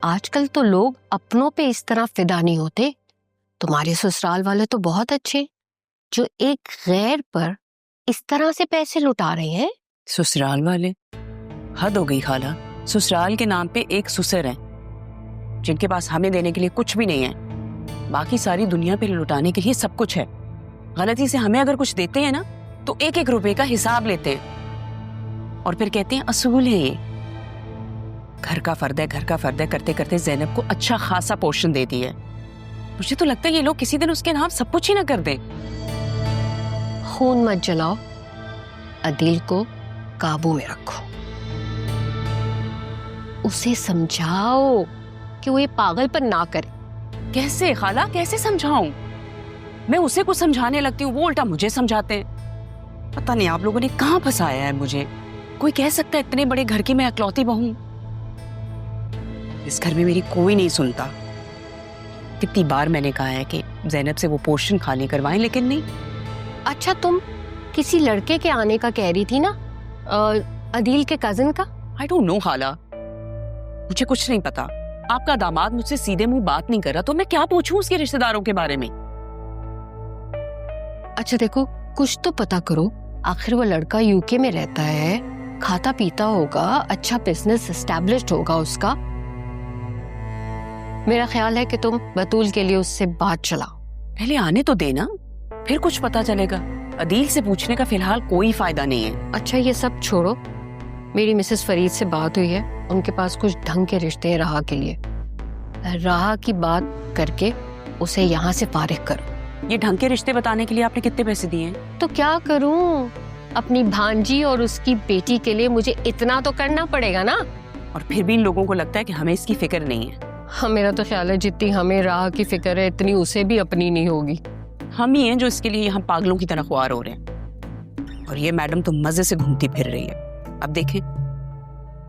आजकल तो लोग अपनों पे इस तरह फिदा नहीं होते। तुम्हारे ससुराल वाले तो बहुत अच्छे, जो एक गैर पर इस तरह से पैसे लुटा रहे हैं। ससुराल वाले? हद हो गई खाला। ससुराल के नाम पे एक ससुर है जिनके पास हमें देने के लिए कुछ भी नहीं है, बाकी सारी दुनिया पे लुटाने के लिए सब कुछ है। गलती से हमें अगर कुछ देते हैं ना तो एक एक रुपए का हिसाब लेते हैं और फिर कहते हैं असूल है ये। घर का फर्द है, घर का फर्द है करते करते ज़ैनब को अच्छा खासा पोर्शन दे दिया है। मुझे तो लगता है ये लोग किसी दिन उसके नाम सब कुछ ही ना कर दें। खून मत जलाओ, अदील को काबू में रखो, उसे समझाओ कि वो ये पागलपन ना करे। कैसे खाला, कैसे समझाऊं? मैं उसे कुछ समझाने लगती हूँ, वो उल्टा मुझे समझाते हैं। पता नहीं आप लोगों ने कहाँ फंसाया है मुझे। कोई कह सकता है इतने बड़े घर की मैं अकलौती बहू? इस घर में मेरी कोई नहीं सुनता। कितनी बार मैंने कहा है कि ज़ैनब से वो पोर्शन खाली करवाएं, लेकिन नहीं। अच्छा, तुम किसी लड़के के आने का कह रही थी ना, अदील के कजिन का? आई डोंट नो खाला, मुझे कुछ नहीं पता। आपका दामाद मुझसे सीधे मुंह बात नहीं कर रहा तो मैं क्या पूछूं उसके रिश्तेदारों के बारे में। अच्छा देखो, कुछ तो पता करो। आखिर वो लड़का यूके में रहता है, खाता पीता होगा, अच्छा बिजनेस एस्टैब्लिश्ड होगा उसका। मेरा ख्याल है कि तुम बतूल के लिए उससे बात चलाओ। पहले आने तो देना, फिर कुछ पता चलेगा। अदील से पूछने का फिलहाल कोई फायदा नहीं है। अच्छा ये सब छोड़ो, मेरी मिसेस फरीद से बात हुई है, उनके पास कुछ ढंग के रिश्ते हैं राह के लिए। राह की बात करके उसे यहाँ से फारिग करो। ये ढंग के रिश्ते बताने के लिए आपने कितने पैसे दिए हैं? तो क्या करूं, अपनी भांजी और उसकी बेटी के लिए मुझे इतना तो करना पड़ेगा ना। और फिर भी इन लोगों को लगता है कि हमें इसकी फिक्र नहीं है। हाँ, मेरा तो ख्याल है जितनी हमें राह की फिक्र है इतनी उसे भी अपनी नहीं होगी। हम ही हैं जो इसके लिए यहाँ पागलों की तरह ख्वार हो रहे हैं। और ये मैडम तो मजे से घूमती फिर रही है। अब देखें,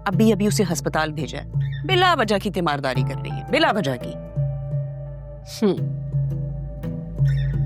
अभी अभी उसे अस्पताल भेजा है, बिला वजह की तीमारदारी कर रही है, बिला वजह की।